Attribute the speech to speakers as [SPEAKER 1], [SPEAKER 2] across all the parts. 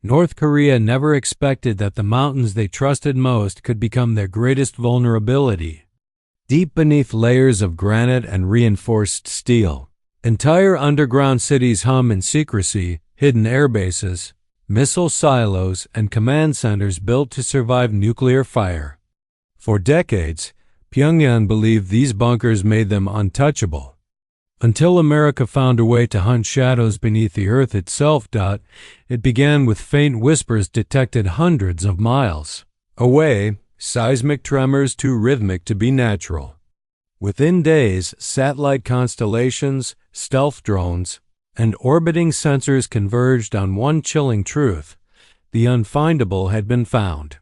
[SPEAKER 1] North Korea never expected that the mountains they trusted most could become their greatest vulnerability. Deep beneath layers of granite and reinforced steel, entire underground cities hum in secrecy, hidden airbases, missile silos, and command centers built to survive nuclear fire. For decades, Pyongyang believed these bunkers made them untouchable. Until America found a way to hunt shadows beneath the earth itself. It began with faint whispers detected hundreds of miles away, seismic tremors too rhythmic to be natural. Within days, satellite constellations, stealth drones, and orbiting sensors converged on one chilling truth: the unfindable had been found.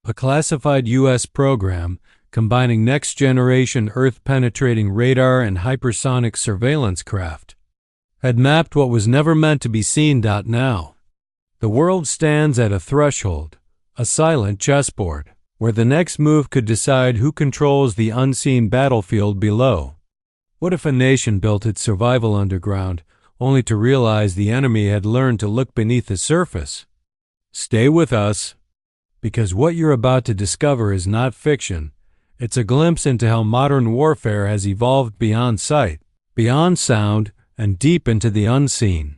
[SPEAKER 1] A classified U.S. program, combining next-generation Earth-penetrating radar and hypersonic surveillance craft, had mapped what was never meant to be seen. Now, the world stands at a threshold, a silent chessboard, where the next move could decide who controls the unseen battlefield below. What if a nation built its survival underground, only to realize the enemy had learned to look beneath the surface? Stay with us, because what you're about to discover is not fiction. It's a glimpse into how modern warfare has evolved beyond sight, beyond sound, and deep into the unseen.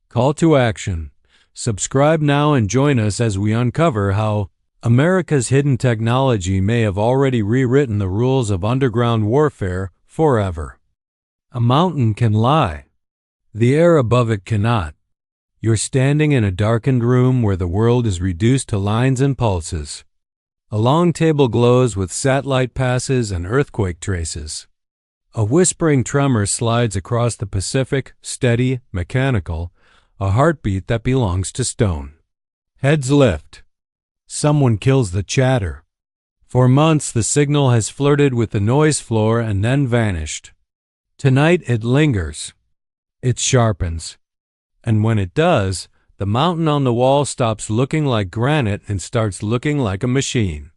[SPEAKER 1] Call to action. Subscribe now and join us as we uncover how America's hidden technology may have already rewritten the rules of underground warfare forever. A mountain can lie. The air above it cannot. You're standing in a darkened room where the world is reduced to lines and pulses. A long table glows with satellite passes and earthquake traces. A whispering tremor slides across the Pacific, steady, mechanical, a heartbeat that belongs to stone. Heads lift. Someone kills the chatter. For months the signal has flirted with the noise floor and then vanished. Tonight it lingers. It sharpens. And when it does, the mountain on the wall stops looking like granite and starts looking like a machine.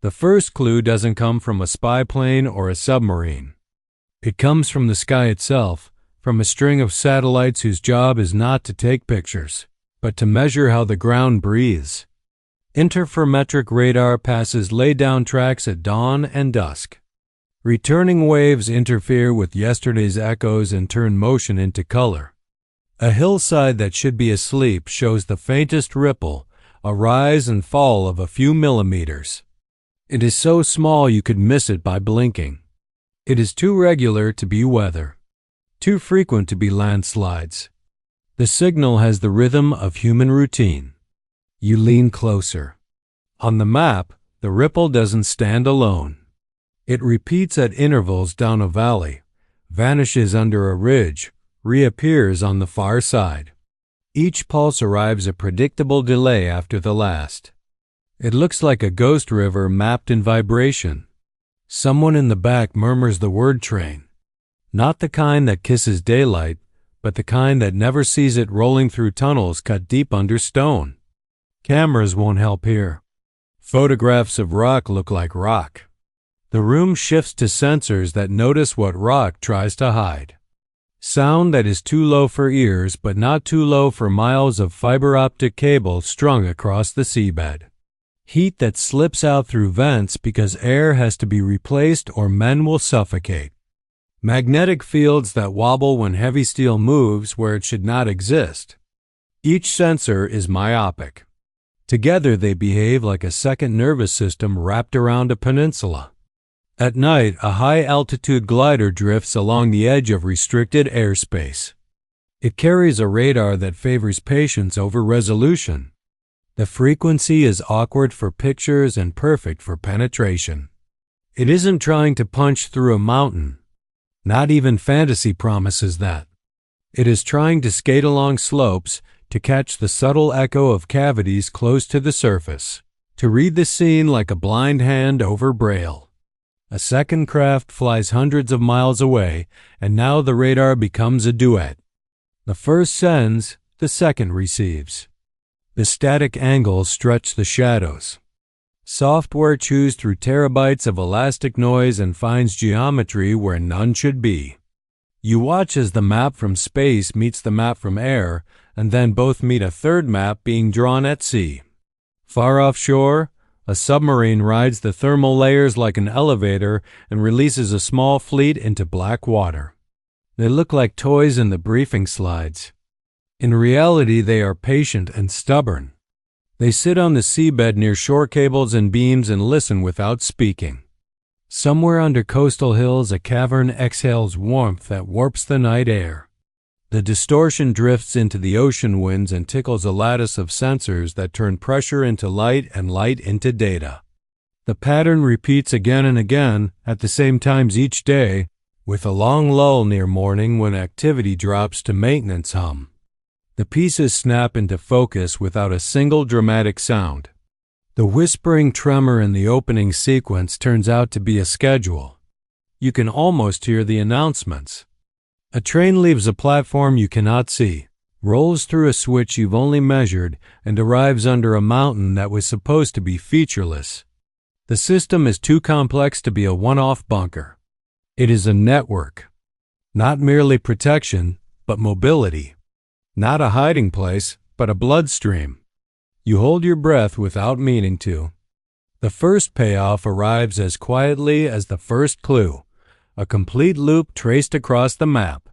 [SPEAKER 1] The first clue doesn't come from a spy plane or a submarine. It comes from the sky itself, from a string of satellites whose job is not to take pictures, but to measure how the ground breathes. Interferometric radar passes lay-down tracks at dawn and dusk. Returning waves interfere with yesterday's echoes and turn motion into color. A hillside that should be asleep shows the faintest ripple, a rise and fall of a few millimeters. It is so small you could miss it by blinking. It is too regular to be weather, too frequent to be landslides. The signal has the rhythm of human routine. You lean closer. On the map, the ripple doesn't stand alone. It repeats at intervals down a valley, vanishes under a ridge, reappears on the far side. Each pulse arrives a predictable delay after the last. It looks like a ghost river mapped in vibration. Someone in the back murmurs the word train. Not the kind that kisses daylight, but the kind that never sees it rolling through tunnels cut deep under stone. Cameras won't help here. Photographs of rock look like rock. The room shifts to sensors that notice what rock tries to hide. Sound that is too low for ears but not too low for miles of fiber optic cable strung across the seabed. Heat that slips out through vents because air has to be replaced or men will suffocate. Magnetic fields that wobble when heavy steel moves where it should not exist. Each sensor is myopic. Together they behave like a second nervous system wrapped around a peninsula. At night, a high-altitude glider drifts along the edge of restricted airspace. It carries a radar that favors patience over resolution. The frequency is awkward for pictures and perfect for penetration. It isn't trying to punch through a mountain. Not even fantasy promises that. It is trying to skate along slopes to catch the subtle echo of cavities close to the surface, to read the scene like a blind hand over braille. A second craft flies hundreds of miles away, and now the radar becomes a duet. The first sends, the second receives. The static angles stretch the shadows. Software chews through terabytes of elastic noise and finds geometry where none should be. You watch as the map from space meets the map from air, and then both meet a third map being drawn at sea. Far offshore, a submarine rides the thermal layers like an elevator and releases a small fleet into black water. They look like toys in the briefing slides. In reality, they are patient and stubborn. They sit on the seabed near shore cables and beams and listen without speaking. Somewhere under coastal hills, a cavern exhales warmth that warps the night air. The distortion drifts into the ocean winds and tickles a lattice of sensors that turn pressure into light and light into data. The pattern repeats again and again at the same times each day, with a long lull near morning when activity drops to maintenance hum. The pieces snap into focus without a single dramatic sound. The whispering tremor in the opening sequence turns out to be a schedule. You can almost hear the announcements. A train leaves a platform you cannot see, rolls through a switch you've only measured, and arrives under a mountain that was supposed to be featureless. The system is too complex to be a one-off bunker. It is a network. Not merely protection, but mobility. Not a hiding place, but a bloodstream. You hold your breath without meaning to. The first payoff arrives as quietly as the first clue, a complete loop traced across the map.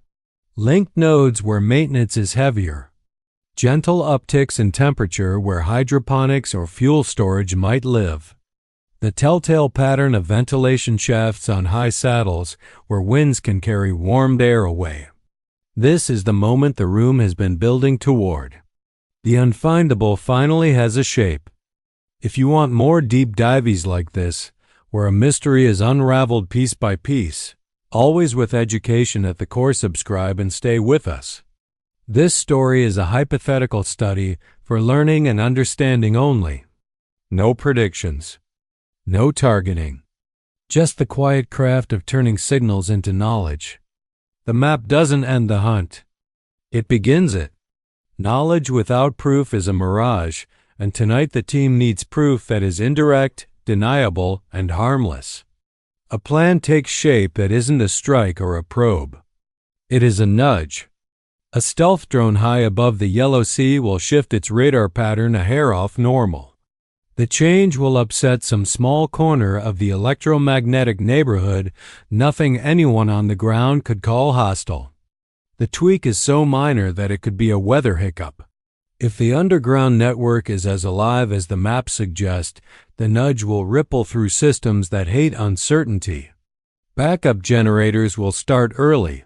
[SPEAKER 1] Linked nodes where maintenance is heavier. Gentle upticks in temperature where hydroponics or fuel storage might live. The telltale pattern of ventilation shafts on high saddles where winds can carry warmed air away. This is the moment the room has been building toward. The unfindable finally has a shape. If you want more deep dives like this, where a mystery is unraveled piece by piece, always with education at the core, subscribe and stay with us. This story is a hypothetical study for learning and understanding only. No predictions. No targeting. Just the quiet craft of turning signals into knowledge. The map doesn't end the hunt. It begins it. Knowledge without proof is a mirage, and tonight the team needs proof that is indirect, deniable, and harmless. A plan takes shape that isn't a strike or a probe. It is a nudge. A stealth drone high above the Yellow Sea will shift its radar pattern a hair off normal. The change will upset some small corner of the electromagnetic neighborhood nothing anyone on the ground could call hostile. The tweak is so minor that it could be a weather hiccup. If the underground network is as alive as the maps suggest, the nudge will ripple through systems that hate uncertainty. Backup generators will start early.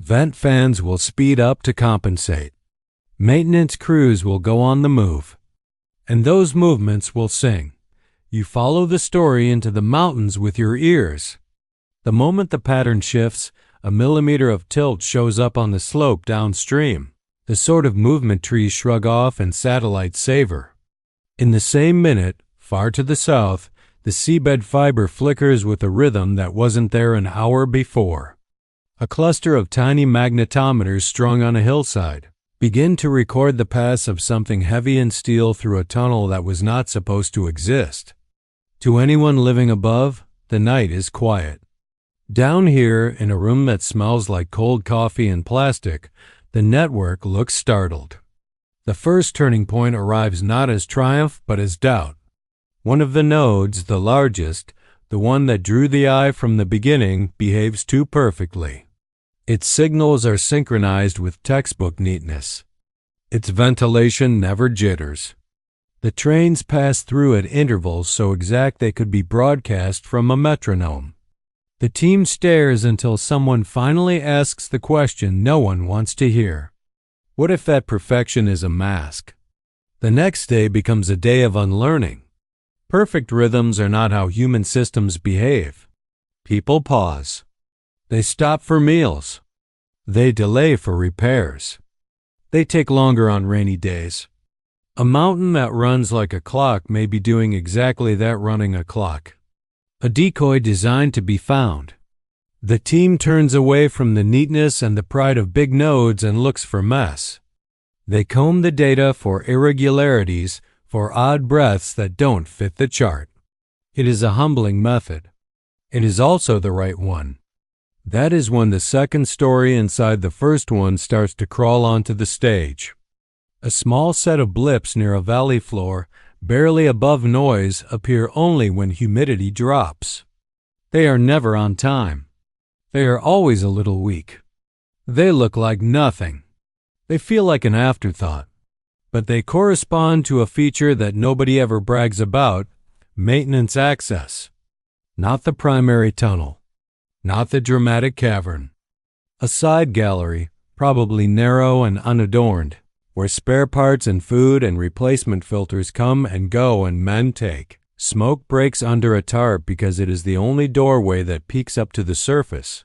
[SPEAKER 1] Vent fans will speed up to compensate. Maintenance crews will go on the move. And those movements will sing. You follow the story into the mountains with your ears. The moment the pattern shifts, a millimeter of tilt shows up on the slope downstream, the sort of movement trees shrug off and satellites savor. In the same minute, far to the south, the seabed fiber flickers with a rhythm that wasn't there an hour before. A cluster of tiny magnetometers strung on a hillside begin to record the pass of something heavy in steel through a tunnel that was not supposed to exist. To anyone living above, the night is quiet. Down here, in a room that smells like cold coffee and plastic, the network looks startled. The first turning point arrives not as triumph but as doubt. One of the nodes, the largest, the one that drew the eye from the beginning, behaves too perfectly. Its signals are synchronized with textbook neatness. Its ventilation never jitters. The trains pass through at intervals so exact they could be broadcast from a metronome. The team stares until someone finally asks the question no one wants to hear. What if that perfection is a mask? The next day becomes a day of unlearning. Perfect rhythms are not how human systems behave. People pause. They stop for meals. They delay for repairs. They take longer on rainy days. A mountain that runs like a clock may be doing exactly that, running a clock. A decoy designed to be found. The team turns away from the neatness and the pride of big nodes and looks for mess. They comb the data for irregularities, for odd breaths that don't fit the chart. It is a humbling method. It is also the right one. That is when the second story inside the first one starts to crawl onto the stage. A small set of blips near a valley floor, barely above noise, appear only when humidity drops. They are never on time. They are always a little weak. They look like nothing. They feel like an afterthought. But they correspond to a feature that nobody ever brags about: maintenance access. Not the primary tunnel. Not the dramatic cavern. A side gallery, probably narrow and unadorned, where spare parts and food and replacement filters come and go and men take. Smoke breaks under a tarp because it is the only doorway that peeks up to the surface.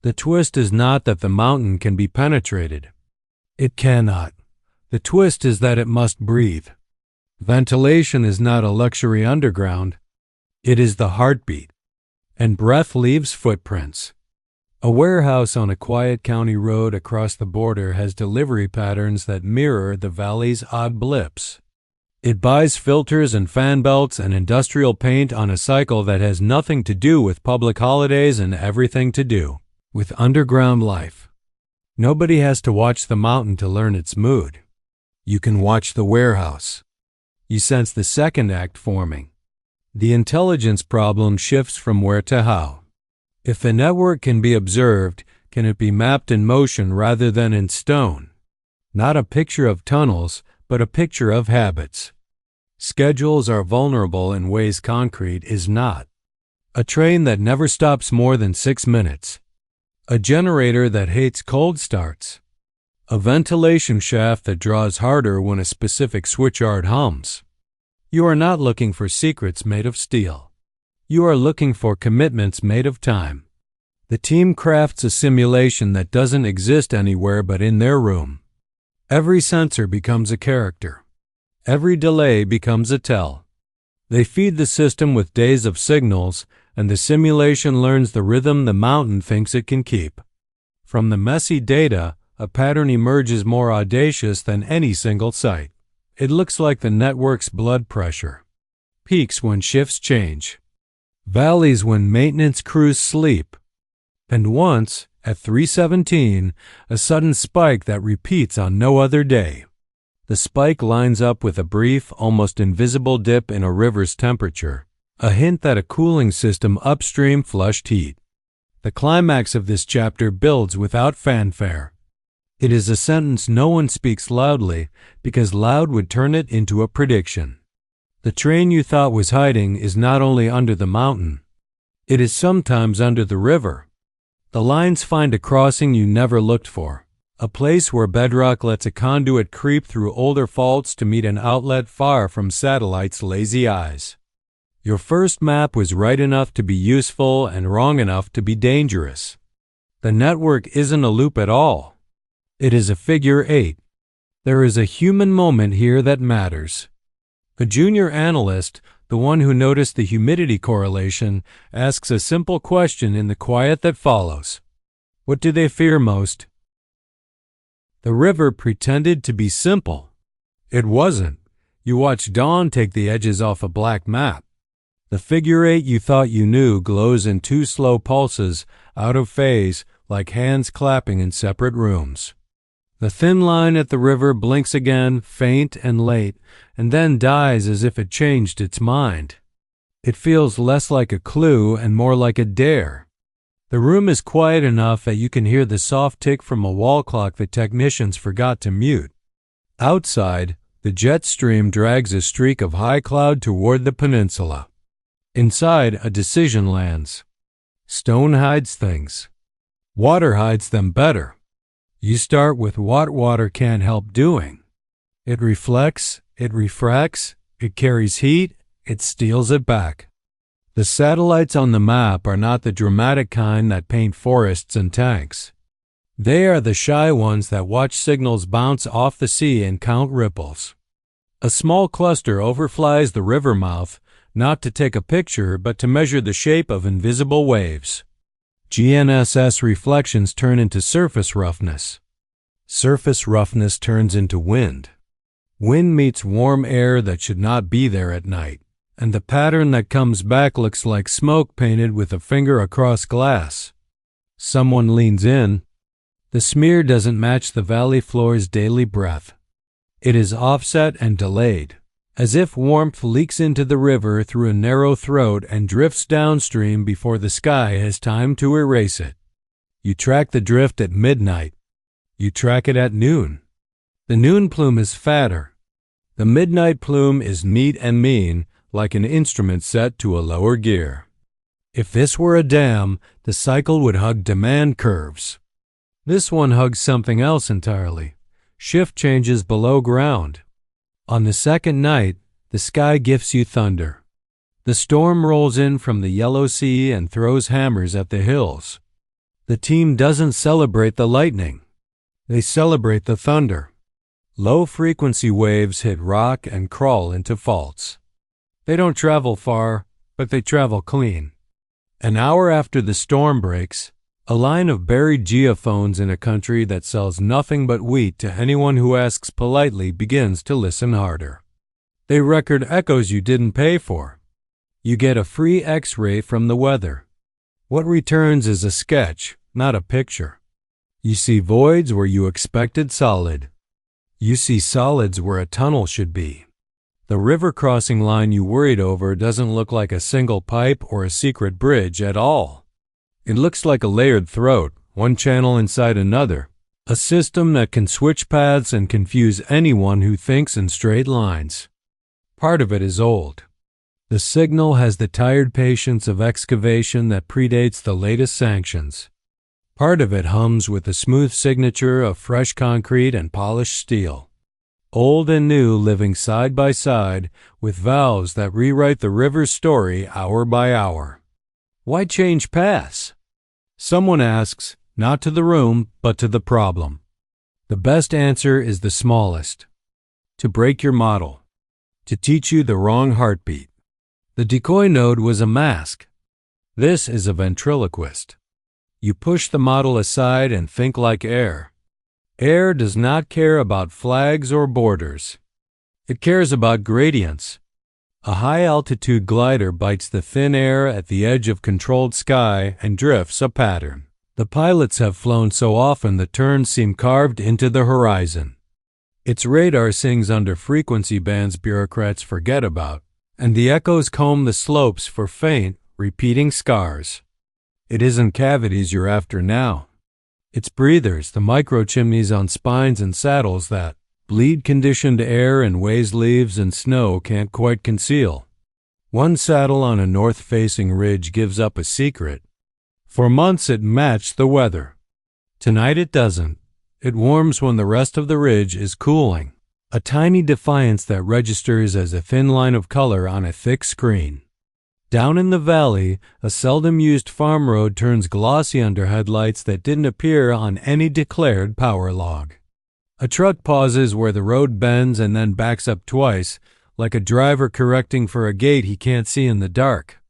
[SPEAKER 1] The twist is not that the mountain can be penetrated. It cannot. The twist is that it must breathe. Ventilation is not a luxury underground. It is the heartbeat. And breath leaves footprints. A warehouse on a quiet county road across the border has delivery patterns that mirror the valley's odd blips. It buys filters and fan belts and industrial paint on a cycle that has nothing to do with public holidays and everything to do with underground life. Nobody has to watch the mountain to learn its mood. You can watch the warehouse. You sense the second act forming. The intelligence problem shifts from where to how. If the network can be observed, can it be mapped in motion rather than in stone? Not a picture of tunnels, but a picture of habits. Schedules are vulnerable in ways concrete is not. A train that never stops more than 6 minutes. A generator that hates cold starts. A ventilation shaft that draws harder when a specific switchyard hums. You are not looking for secrets made of steel. You are looking for commitments made of time. The team crafts a simulation that doesn't exist anywhere but in their room. Every sensor becomes a character. Every delay becomes a tell. They feed the system with days of signals, and the simulation learns the rhythm the mountain thinks it can keep. From the messy data, a pattern emerges more audacious than any single site. It looks like the network's blood pressure. Peaks when shifts change. Valleys when maintenance crews sleep. And once, at 3:17, a sudden spike that repeats on no other day. The spike lines up with a brief, almost invisible dip in a river's temperature, a hint that a cooling system upstream flushed heat. The climax of this chapter builds without fanfare. It is a sentence no one speaks loudly, because loud would turn it into a prediction. The train you thought was hiding is not only under the mountain. It is sometimes under the river. The lines find a crossing you never looked for, a place where bedrock lets a conduit creep through older faults to meet an outlet far from satellites' lazy eyes. Your first map was right enough to be useful and wrong enough to be dangerous. The network isn't a loop at all. It is a figure 8. There is a human moment here that matters. A junior analyst, the one who noticed the humidity correlation, asks a simple question in the quiet that follows. What do they fear most? The river pretended to be simple. It wasn't. You watch dawn take the edges off a black map. The figure 8 you thought you knew glows in 2 slow pulses, out of phase, like hands clapping in separate rooms. The thin line at the river blinks again, faint and late, and then dies as if it changed its mind. It feels less like a clue and more like a dare. The room is quiet enough that you can hear the soft tick from a wall clock the technicians forgot to mute. Outside, the jet stream drags a streak of high cloud toward the peninsula. Inside, a decision lands. Stone hides things. Water hides them better. You start with what water can't help doing. It reflects, it refracts, it carries heat, it steals it back. The satellites on the map are not the dramatic kind that paint forests and tanks. They are the shy ones that watch signals bounce off the sea and count ripples. A small cluster overflies the river mouth, not to take a picture but to measure the shape of invisible waves. GNSS reflections turn into surface roughness. Surface roughness turns into wind. Wind meets warm air that should not be there at night, and the pattern that comes back looks like smoke painted with a finger across glass. Someone leans in. The smear doesn't match the valley floor's daily breath. It is offset and delayed, as if warmth leaks into the river through a narrow throat and drifts downstream before the sky has time to erase it. You track the drift at midnight. You track it at noon. The noon plume is fatter. The midnight plume is neat and mean, like an instrument set to a lower gear. If this were a dam, the cycle would hug demand curves. This one hugs something else entirely. Shift changes below ground. On the second night, the sky gifts you thunder. The storm rolls in from the yellow sea and throws hammers at the hills. The team doesn't celebrate the lightning. They celebrate the thunder. Low-frequency waves hit rock and crawl into faults. They don't travel far, but they travel clean. An hour after the storm breaks, a line of buried geophones in a country that sells nothing but wheat to anyone who asks politely begins to listen harder. They record echoes you didn't pay for. You get a free X-ray from the weather. What returns is a sketch, not a picture. You see voids where you expected solid. You see solids where a tunnel should be. The river crossing line you worried over doesn't look like a single pipe or a secret bridge at all. It looks like a layered throat, one channel inside another, a system that can switch paths and confuse anyone who thinks in straight lines. Part of it is old. The signal has the tired patience of excavation that predates the latest sanctions. Part of it hums with the smooth signature of fresh concrete and polished steel. Old and new living side by side with valves that rewrite the river's story hour by hour. Why change paths? Someone asks, not to the room, but to the problem. The best answer is the smallest. To break your model. To teach you the wrong heartbeat. The decoy node was a mask. This is a ventriloquist. You push the model aside and think like air. Air does not care about flags or borders. It cares about gradients. A high-altitude glider bites the thin air at the edge of controlled sky and drifts a pattern. The pilots have flown so often the turns seem carved into the horizon. Its radar sings under frequency bands bureaucrats forget about, and the echoes comb the slopes for faint, repeating scars. It isn't cavities you're after now. It's breathers, the micro-chimneys on spines and saddles that bleed-conditioned air in ways leaves and snow can't quite conceal. One saddle on a north-facing ridge gives up a secret. For months it matched the weather. Tonight it doesn't. It warms when the rest of the ridge is cooling. A tiny defiance that registers as a thin line of color on a thick screen. Down in the valley, a seldom-used farm road turns glossy under headlights that didn't appear on any declared power log. A truck pauses where the road bends and then backs up twice, like a driver correcting for a gate he can't see in the dark.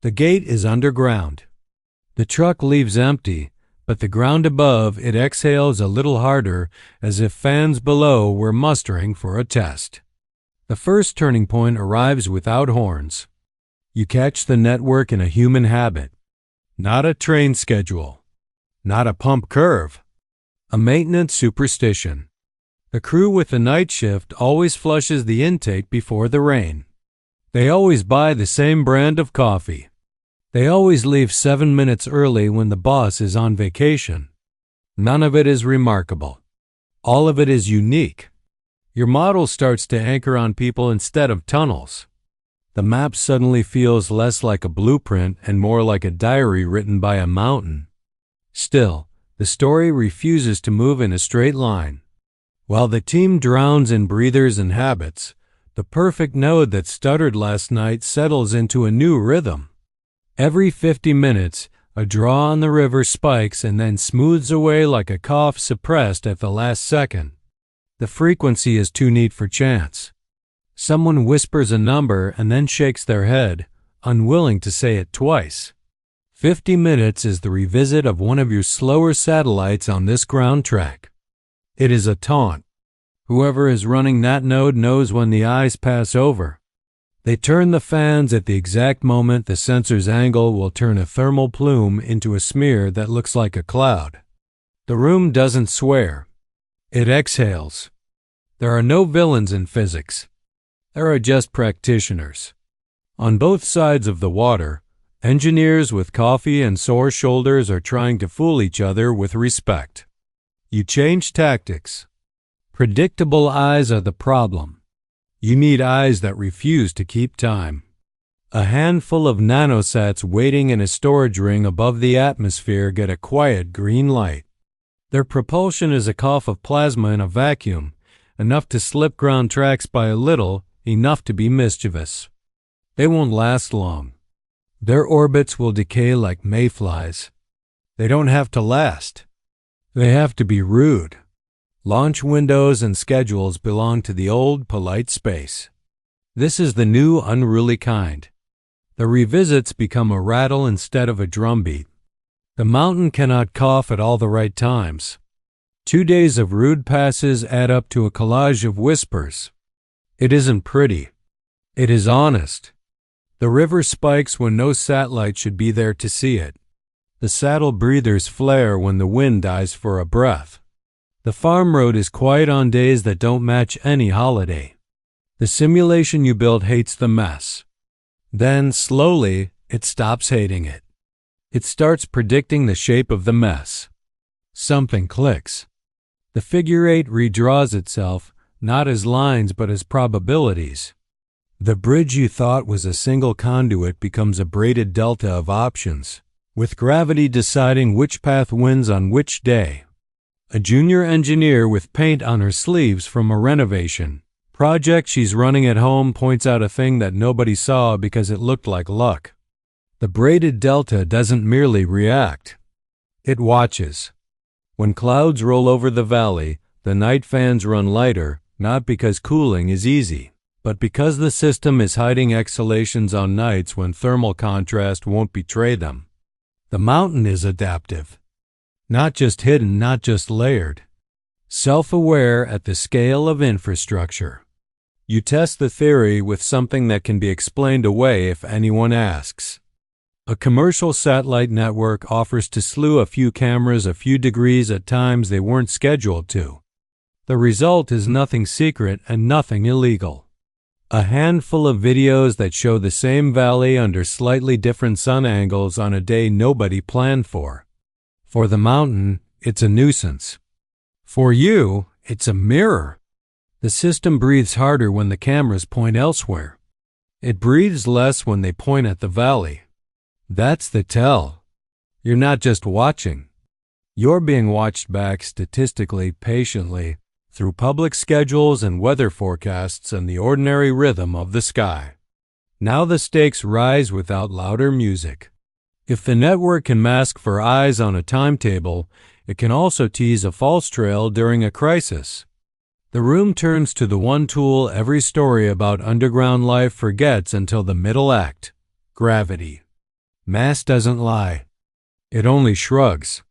[SPEAKER 1] The gate is underground. The truck leaves empty, but the ground above it exhales a little harder as if fans below were mustering for a test. The first turning point arrives without horns. You catch the network in a human habit. Not a train schedule. Not a pump curve. A maintenance superstition. The crew with the night shift always flushes the intake before the rain. They always buy the same brand of coffee. They always leave 7 minutes early when the boss is on vacation. None of it is remarkable. All of it is unique. Your model starts to anchor on people instead of tunnels. The map suddenly feels less like a blueprint and more like a diary written by a mountain. Still, the story refuses to move in a straight line. While the team drowns in breathers and habits, the perfect node that stuttered last night settles into a new rhythm. Every 50 minutes, a draw on the river spikes and then smooths away like a cough suppressed at the last second. The frequency is too neat for chance. Someone whispers a number and then shakes their head, unwilling to say it twice. 50 minutes is the revisit of one of your slower satellites on this ground track. It is a taunt. Whoever is running that node knows when the eyes pass over. They turn the fans at the exact moment the sensor's angle will turn a thermal plume into a smear that looks like a cloud. The room doesn't swear. It exhales. There are no villains in physics. There are just practitioners. On both sides of the water, engineers with coffee and sore shoulders are trying to fool each other with respect. You change tactics. Predictable eyes are the problem. You need eyes that refuse to keep time. A handful of nanosats waiting in a storage ring above the atmosphere get a quiet green light. Their propulsion is a cough of plasma in a vacuum, enough to slip ground tracks by a little, enough to be mischievous. They won't last long. Their orbits will decay like mayflies. They don't have to last. They have to be rude. Launch windows and schedules belong to the old, polite space. This is the new, unruly kind. The revisits become a rattle instead of a drumbeat. The mountain cannot cough at all the right times. 2 days of rude passes add up to a collage of whispers. It isn't pretty. It is honest. The river spikes when no satellite should be there to see it. The saddle breathers flare when the wind dies for a breath. The farm road is quiet on days that don't match any holiday. The simulation you built hates the mess. Then, slowly, it stops hating it. It starts predicting the shape of the mess. Something clicks. The figure eight redraws itself, not as lines but as probabilities. The bridge you thought was a single conduit becomes a braided delta of options, with gravity deciding which path wins on which day. A junior engineer with paint on her sleeves from a renovation project she's running at home points out a thing that nobody saw because it looked like luck. The braided delta doesn't merely react. It watches. When clouds roll over the valley, the night fans run lighter, not because cooling is easy, but because the system is hiding exhalations on nights when thermal contrast won't betray them. The mountain is adaptive. Not just hidden, not just layered. Self-aware at the scale of infrastructure. You test the theory with something that can be explained away if anyone asks. A commercial satellite network offers to slew a few cameras a few degrees at times they weren't scheduled to. The result is nothing secret and nothing illegal. A handful of videos that show the same valley under slightly different sun angles on a day nobody planned for. For the mountain, it's a nuisance. For you, it's a mirror. The system breathes harder when the cameras point elsewhere. It breathes less when they point at the valley. That's the tell. You're not just watching. You're being watched back statistically, patiently, through public schedules and weather forecasts and the ordinary rhythm of the sky. Now the stakes rise without louder music. If the network can mask for eyes on a timetable, it can also tease a false trail during a crisis. The room turns to the one tool every story about underground life forgets until the middle act: gravity. Mass doesn't lie. It only shrugs.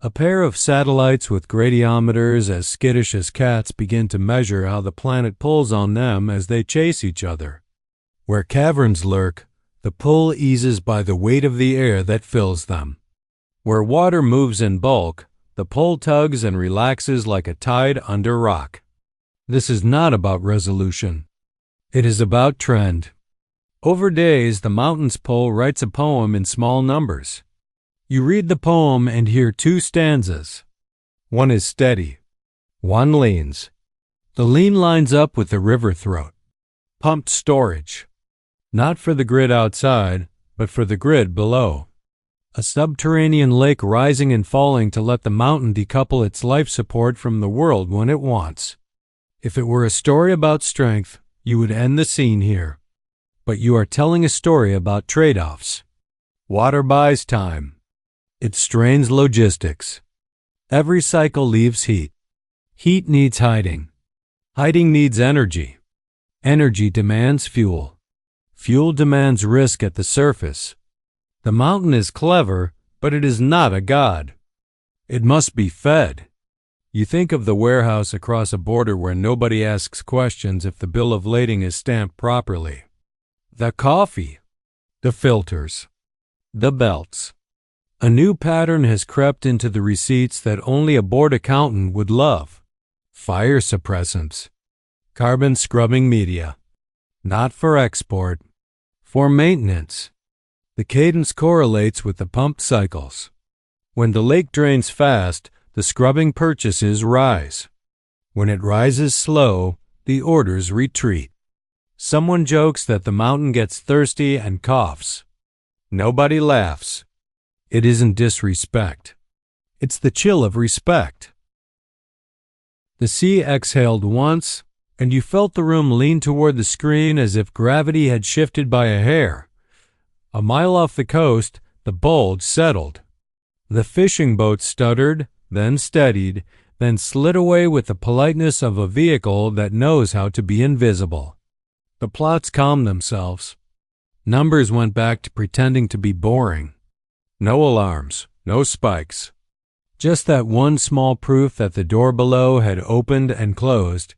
[SPEAKER 1] A pair of satellites with gradiometers as skittish as cats begin to measure how the planet pulls on them as they chase each other. Where caverns lurk, the pull eases by the weight of the air that fills them. Where water moves in bulk, the pull tugs and relaxes like a tide under rock. This is not about resolution. It is about trend. Over days, the mountain's pull writes a poem in small numbers. You read the poem and hear 2 stanzas. One is steady. One leans. The lean lines up with the river throat. Pumped storage. Not for the grid outside, but for the grid below. A subterranean lake rising and falling to let the mountain decouple its life support from the world when it wants. If it were a story about strength, you would end the scene here. But you are telling a story about trade-offs. Water buys time. It strains logistics. Every cycle leaves heat. Heat needs hiding. Hiding needs energy. Energy demands fuel. Fuel demands risk at the surface. The mountain is clever, but it is not a god. It must be fed. You think of the warehouse across a border where nobody asks questions if the bill of lading is stamped properly. The coffee. The filters. The belts. A new pattern has crept into the receipts that only a bored accountant would love. Fire suppressants. Carbon scrubbing media. Not for export. For maintenance. The cadence correlates with the pump cycles. When the lake drains fast, the scrubbing purchases rise. When it rises slow, the orders retreat. Someone jokes that the mountain gets thirsty and coughs. Nobody laughs. It isn't disrespect. It's the chill of respect. The sea exhaled once, and you felt the room lean toward the screen as if gravity had shifted by a hair. A mile off the coast, the bulge settled. The fishing boat stuttered, then steadied, then slid away with the politeness of a vehicle that knows how to be invisible. The plots calmed themselves. Numbers went back to pretending to be boring. No alarms, no spikes. Just that one small proof that the door below had opened and closed,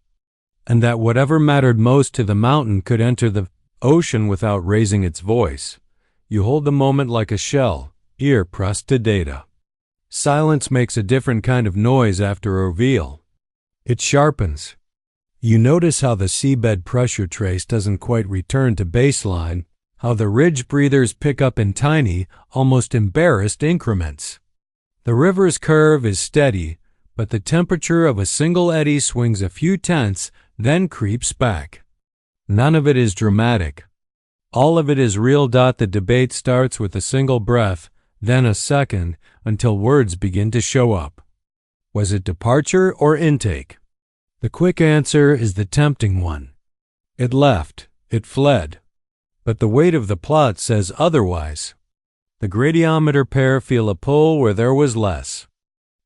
[SPEAKER 1] and that whatever mattered most to the mountain could enter the ocean without raising its voice. You hold the moment like a shell, ear pressed to data. Silence makes a different kind of noise after a reveal. It sharpens. You notice how the seabed pressure trace doesn't quite return to baseline, how the ridge breathers pick up in tiny, almost embarrassed increments. The river's curve is steady, but the temperature of a single eddy swings a few tenths, then creeps back. None of it is dramatic. All of it is real. The debate starts with a single breath, then a second, until words begin to show up. Was it departure or intake? The quick answer is the tempting one. It left, it fled. But the weight of the plot says otherwise. The gradiometer pair feel a pull where there was less.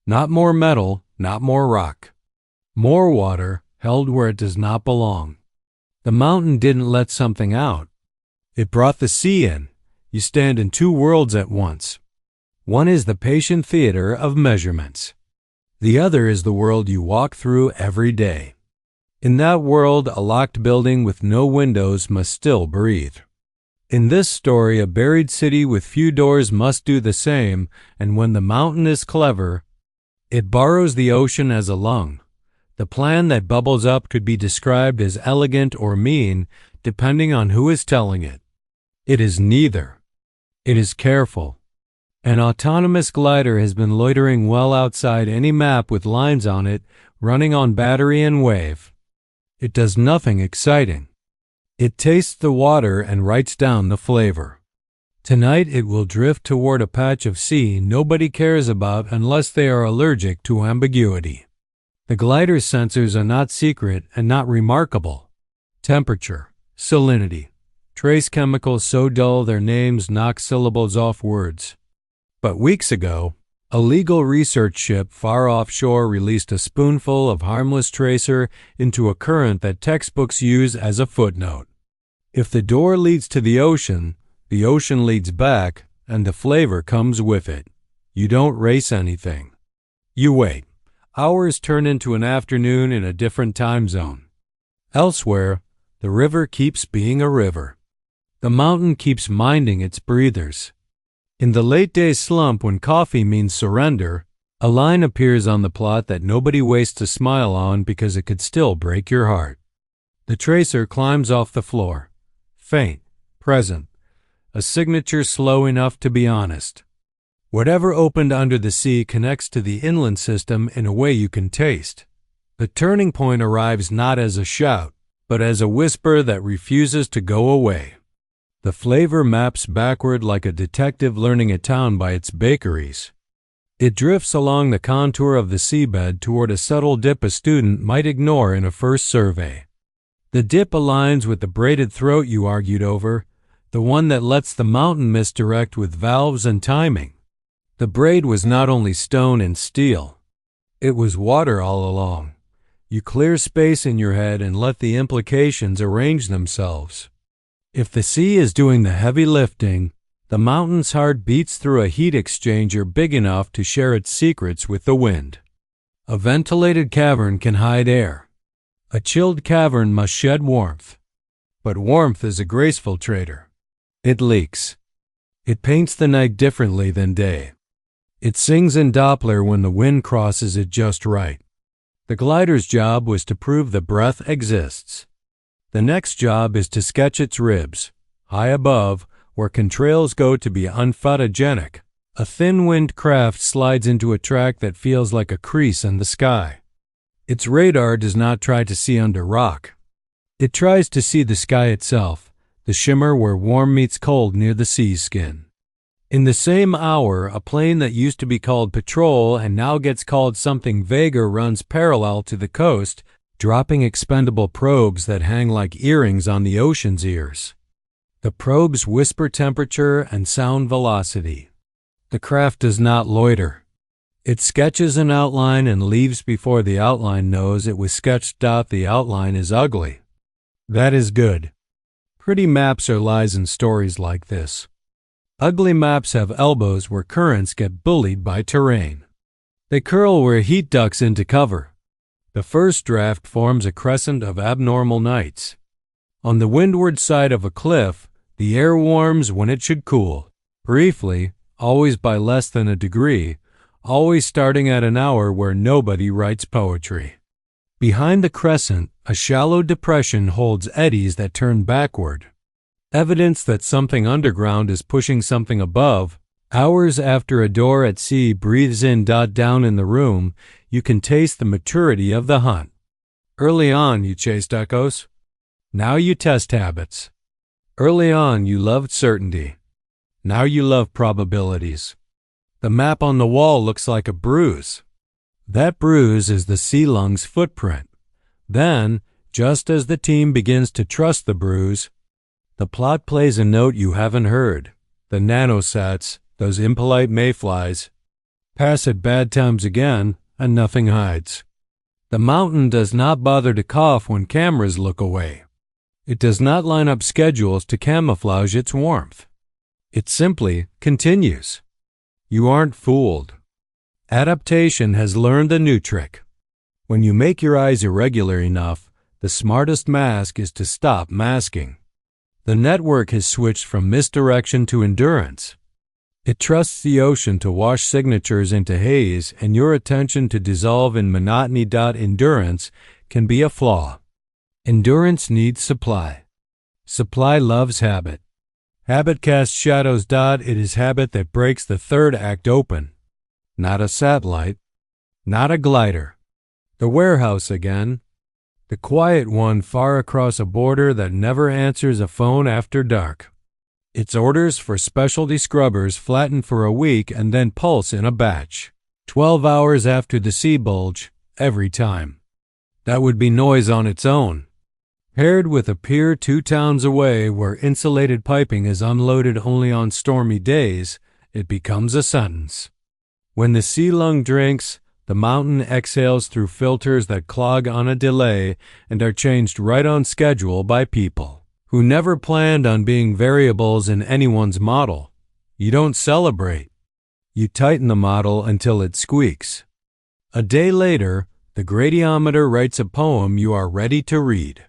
[SPEAKER 1] Not more metal, not more rock. More water held where it does not belong. The mountain didn't let something out. It brought the sea in. You stand in two worlds at once. One is the patient theater of measurements. The other is the world you walk through every day. In that world, a locked building with no windows must still breathe. In this story, a buried city with few doors must do the same, and when the mountain is clever, it borrows the ocean as a lung. The plan that bubbles up could be described as elegant or mean, depending on who is telling it. It is neither. It is careful. An autonomous glider has been loitering well outside any map with lines on it, running on battery and wave. It does nothing exciting. It tastes the water and writes down the flavor. Tonight it will drift toward a patch of sea nobody cares about unless they are allergic to ambiguity. The glider's sensors are not secret and not remarkable. Temperature, salinity, trace chemicals so dull their names knock syllables off words. But weeks ago, a legal research ship far offshore released a spoonful of harmless tracer into a current that textbooks use as a footnote. If the door leads to the ocean leads back, and the flavor comes with it. You don't race anything. You wait. Hours turn into an afternoon in a different time zone. Elsewhere, the river keeps being a river. The mountain keeps minding its breathers. In the late-day slump when coffee means surrender, a line appears on the plot that nobody wastes a smile on because it could still break your heart. The tracer climbs off the floor. Faint, present, a signature slow enough to be honest. Whatever opened under the sea connects to the inland system in a way you can taste. The turning point arrives not as a shout, but as a whisper that refuses to go away. The flavor maps backward like a detective learning a town by its bakeries. It drifts along the contour of the seabed toward a subtle dip a student might ignore in a first survey. The dip aligns with the braided throat you argued over, the one that lets the mountain misdirect with valves and timing. The braid was not only stone and steel. It was water all along. You clear space in your head and let the implications arrange themselves. If the sea is doing the heavy lifting, the mountain's heart beats through a heat exchanger big enough to share its secrets with the wind. A ventilated cavern can hide air. A chilled cavern must shed warmth. But warmth is a graceful traitor. It leaks. It paints the night differently than day. It sings in Doppler when the wind crosses it just right. The glider's job was to prove the breath exists. The next job is to sketch its ribs, high above, where contrails go to be unphotogenic. A thin-winged craft slides into a track that feels like a crease in the sky. Its radar does not try to see under rock. It tries to see the sky itself, the shimmer where warm meets cold near the sea skin. In the same hour, a plane that used to be called Patrol and now gets called something vaguer runs parallel to the coast, dropping expendable probes that hang like earrings on the ocean's ears. The probes whisper temperature and sound velocity. The craft does not loiter. It sketches an outline and leaves before the outline knows it was sketched. The outline is ugly. That is good. Pretty maps are lies in stories like this. Ugly maps have elbows where currents get bullied by terrain. They curl where heat ducks into cover. The first draft forms a crescent of abnormal nights. On the windward side of a cliff, the air warms when it should cool, briefly, always by less than a degree, always starting at an hour where nobody writes poetry. Behind the crescent, a shallow depression holds eddies that turn backward. Evidence that something underground is pushing something above. Hours after a door at sea breathes in. Down in the room, you can taste the maturity of the hunt. Early on, you chased echoes. Now you test habits. Early on, you loved certainty. Now you love probabilities. The map on the wall looks like a bruise. That bruise is the sea lung's footprint. Then, just as the team begins to trust the bruise, the plot plays a note you haven't heard. The nanosats, those impolite mayflies, pass at bad times again, and nothing hides. The mountain does not bother to cough when cameras look away. It does not line up schedules to camouflage its warmth. It simply continues. You aren't fooled. Adaptation has learned a new trick. When you make your eyes irregular enough, the smartest mask is to stop masking. The network has switched from misdirection to endurance. It trusts the ocean to wash signatures into haze and your attention to dissolve in monotony. Endurance can be a flaw. Endurance needs supply. Supply loves habit. Habit casts shadows. It is habit that breaks the third act open. Not a satellite. Not a glider. The warehouse again. The quiet one far across a border that never answers a phone after dark. Its orders for specialty scrubbers flatten for a week and then pulse in a batch. 12 hours after the sea bulge, every time. That would be noise on its own. Paired with a pier 2 towns away where insulated piping is unloaded only on stormy days, it becomes a sentence. When the sea lung drinks, the mountain exhales through filters that clog on a delay and are changed right on schedule by people who never planned on being variables in anyone's model. You don't celebrate. You tighten the model until it squeaks. A day later, the gradiometer writes a poem you are ready to read.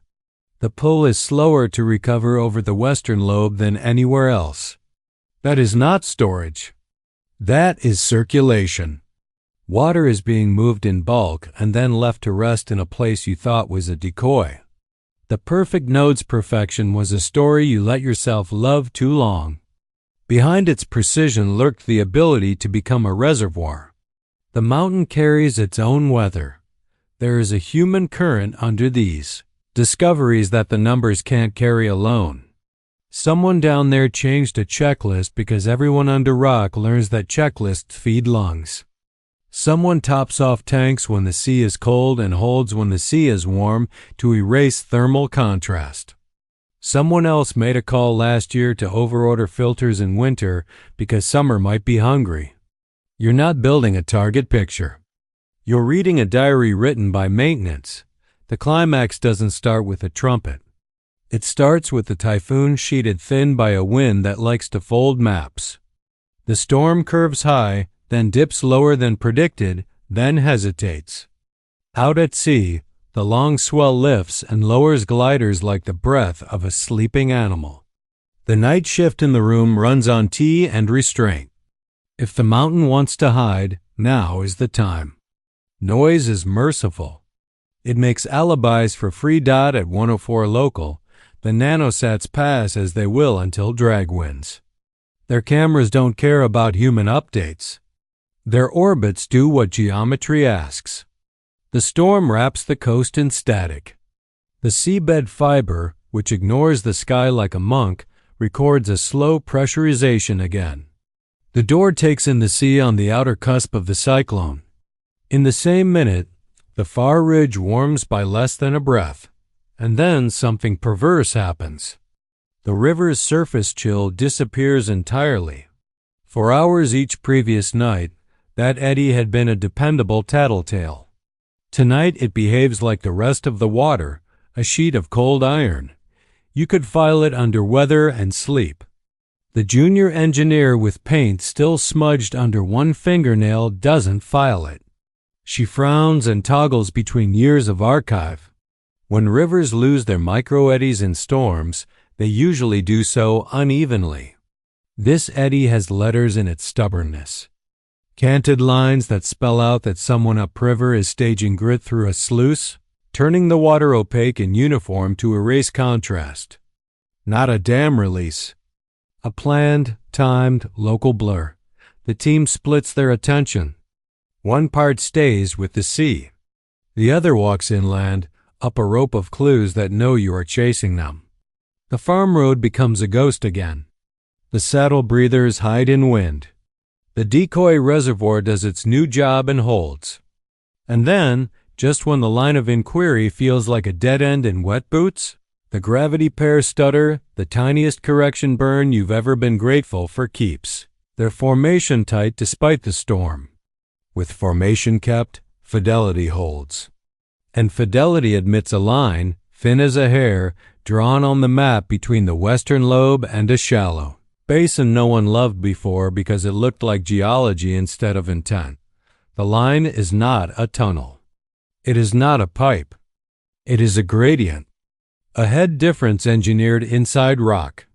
[SPEAKER 1] The pull is slower to recover over the western lobe than anywhere else. That is not storage. That is circulation. Water is being moved in bulk and then left to rest in a place you thought was a decoy. The perfect node's perfection was a story you let yourself love too long. Behind its precision lurked the ability to become a reservoir. The mountain carries its own weather. There is a human current under these discoveries that the numbers can't carry alone. Someone down there changed a checklist because everyone under rock learns that checklists feed lungs. Someone tops off tanks when the sea is cold and holds when the sea is warm to erase thermal contrast. Someone else made a call last year to overorder filters in winter because summer might be hungry. You're not building a target picture. You're reading a diary written by maintenance. The climax doesn't start with a trumpet. It starts with the typhoon sheeted thin by a wind that likes to fold maps. The storm curves high, then dips lower than predicted, then hesitates. Out at sea, the long swell lifts and lowers gliders like the breath of a sleeping animal. The night shift in the room runs on tea and restraint. If the mountain wants to hide, now is the time. Noise is merciful. It makes alibis for free dot at 104 local. The nanosats pass as they will until drag wins. Their cameras don't care about human updates. Their orbits do what geometry asks. The storm wraps the coast in static. The seabed fiber, which ignores the sky like a monk, records a slow pressurization again. The door takes in the sea on the outer cusp of the cyclone. In the same minute, the far ridge warms by less than a breath, and then something perverse happens. The river's surface chill disappears entirely. For hours each previous night, that eddy had been a dependable tattletale. Tonight it behaves like the rest of the water, a sheet of cold iron. You could file it under weather and sleep. The junior engineer with paint still smudged under one fingernail doesn't file it. She frowns and toggles between years of archive. When rivers lose their microeddies in storms, they usually do so unevenly. This eddy has letters in its stubbornness. Canted lines that spell out that someone upriver is staging grit through a sluice, turning the water opaque in uniform to erase contrast. Not a dam release. A planned, timed, local blur. The team splits their attention. One part stays with the sea. The other walks inland, up a rope of clues that know you are chasing them. The farm road becomes a ghost again. The saddle breathers hide in wind. The decoy reservoir does its new job and holds. And then, just when the line of inquiry feels like a dead end in wet boots, the gravity pair stutter, the tiniest correction burn you've ever been grateful for keeps. Their formation tight despite the storm. With formation kept, fidelity holds. And fidelity admits a line, thin as a hair, drawn on the map between the western lobe and a shallow basin no one loved before because it looked like geology instead of intent. The line is not a tunnel. It is not a pipe. It is a gradient. A head difference engineered inside rock.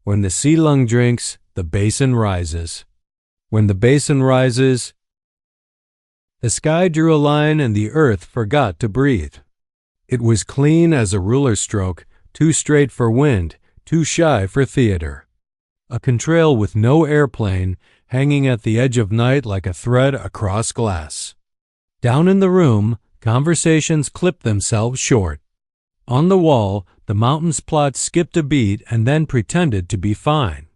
[SPEAKER 1] When the sea lung drinks, the basin rises. When the basin rises, the sky drew a line and the earth forgot to breathe. It was clean as a ruler stroke, too straight for wind, too shy for theater. A contrail with no airplane, hanging at the edge of night like a thread across glass. Down in the room, conversations clipped themselves short. On the wall, the mountain's plot skipped a beat and then pretended to be fine.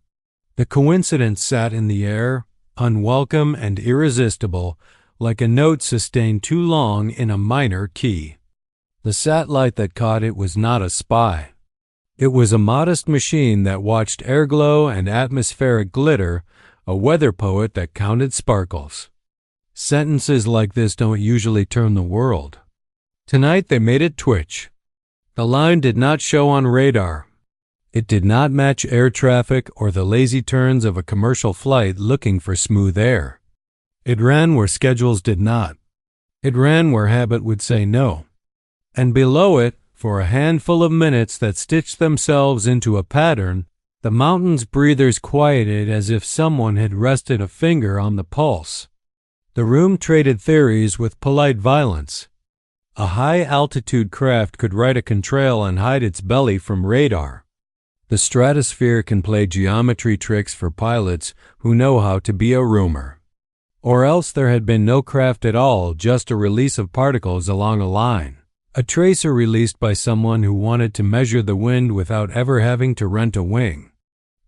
[SPEAKER 1] The coincidence sat in the air, unwelcome and irresistible, like a note sustained too long in a minor key. The satellite that caught it was not a spy. It was a modest machine that watched airglow and atmospheric glitter, a weather poet that counted sparkles. Sentences like this don't usually turn the world. Tonight they made it twitch. The line did not show on radar. It did not match air traffic or the lazy turns of a commercial flight looking for smooth air. It ran where schedules did not. It ran where habit would say no. And below it, for a handful of minutes that stitched themselves into a pattern, the mountain's breathers quieted as if someone had rested a finger on the pulse. The room traded theories with polite violence. A high-altitude craft could ride a contrail and hide its belly from radar. The stratosphere can play geometry tricks for pilots who know how to be a rumor. Or else there had been no craft at all, just a release of particles along a line. A tracer released by someone who wanted to measure the wind without ever having to rent a wing.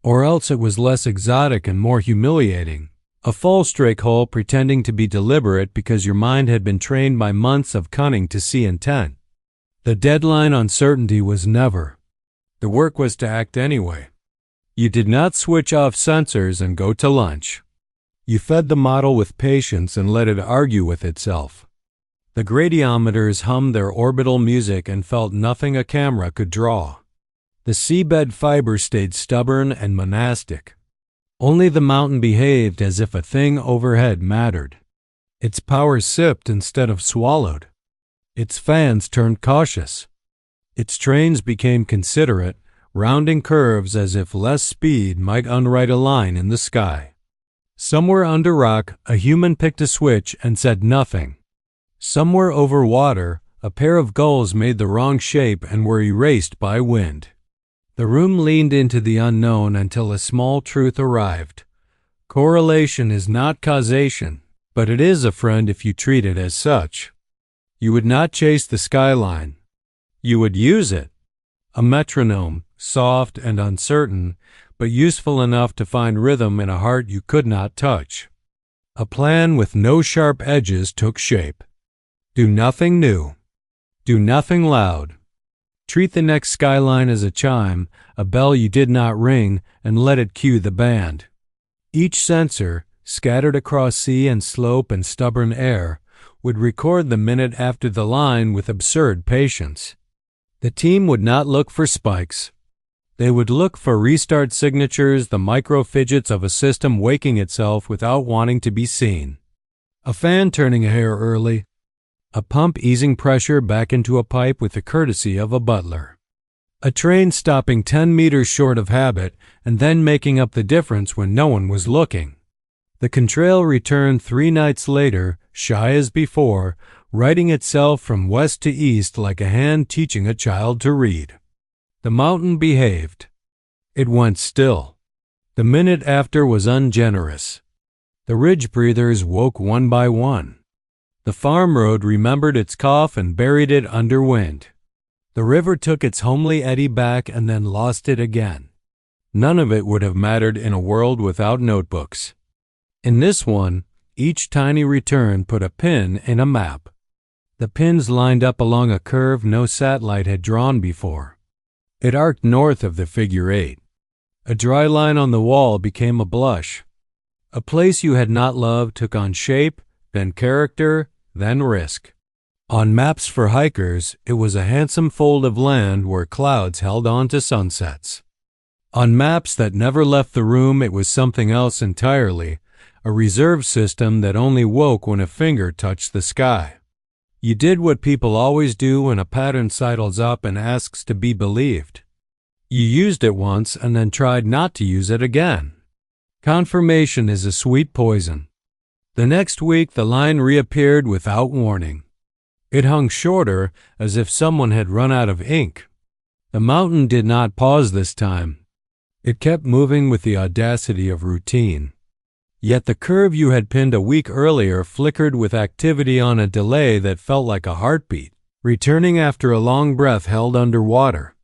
[SPEAKER 1] Or else it was less exotic and more humiliating. A Fallstrake hole pretending to be deliberate because your mind had been trained by months of cunning to see intent. The deadline on certainty was never. The work was to act anyway. You did not switch off sensors and go to lunch. You fed the model with patience and let it argue with itself. The gradiometers hummed their orbital music and felt nothing a camera could draw. The seabed fiber stayed stubborn and monastic. Only the mountain behaved as if a thing overhead mattered. Its power sipped instead of swallowed. Its fans turned cautious. Its trains became considerate, rounding curves as if less speed might unwrite a line in the sky. Somewhere under rock, a human picked a switch and said nothing. Somewhere over water, A pair of gulls made the wrong shape and were erased by wind. The room leaned into the unknown until a small truth arrived. Correlation is not causation, but it is a friend if you treat it as such. You would not chase the skyline. You would use it. A metronome, soft and uncertain, but useful enough to find rhythm in a heart you could not touch. A plan with no sharp edges took shape. Do nothing new. Do nothing loud. Treat the next skyline as a chime, a bell you did not ring, and let it cue the band. Each sensor, scattered across sea and slope and stubborn air, would record the minute after the line with absurd patience. The team would not look for spikes. They would look for restart signatures, the micro-fidgets of a system waking itself without wanting to be seen. A fan turning a hair early. A pump easing pressure back into a pipe with the courtesy of a butler. A train stopping 10 meters short of habit and then making up the difference when no one was looking. The contrail returned 3 nights later, shy as before, writing itself from west to east like a hand teaching a child to read. The mountain behaved. It went still. The minute after was ungenerous. The ridge breathers woke one by one. The farm road remembered its cough and buried it under wind. The river took its homely eddy back and then lost it again. None of it would have mattered in a world without notebooks. In this one, each tiny return put a pin in a map. The pins lined up along a curve no satellite had drawn before. It arced north of the figure 8. A dry line on the wall became a blush. A place you had not loved took on shape, then character, then risk. On maps for hikers, it was a handsome fold of land where clouds held on to sunsets. On maps that never left the room, it was something else entirely, a reserve system that only woke when a finger touched the sky. You did what people always do when a pattern sidles up and asks to be believed. You used it once and then tried not to use it again. Confirmation is a sweet poison. The next week the line reappeared without warning. It hung shorter, as if someone had run out of ink. The mountain did not pause this time. It kept moving with the audacity of routine. Yet the curve you had pinned a week earlier flickered with activity on a delay that felt like a heartbeat, returning after a long breath held underwater.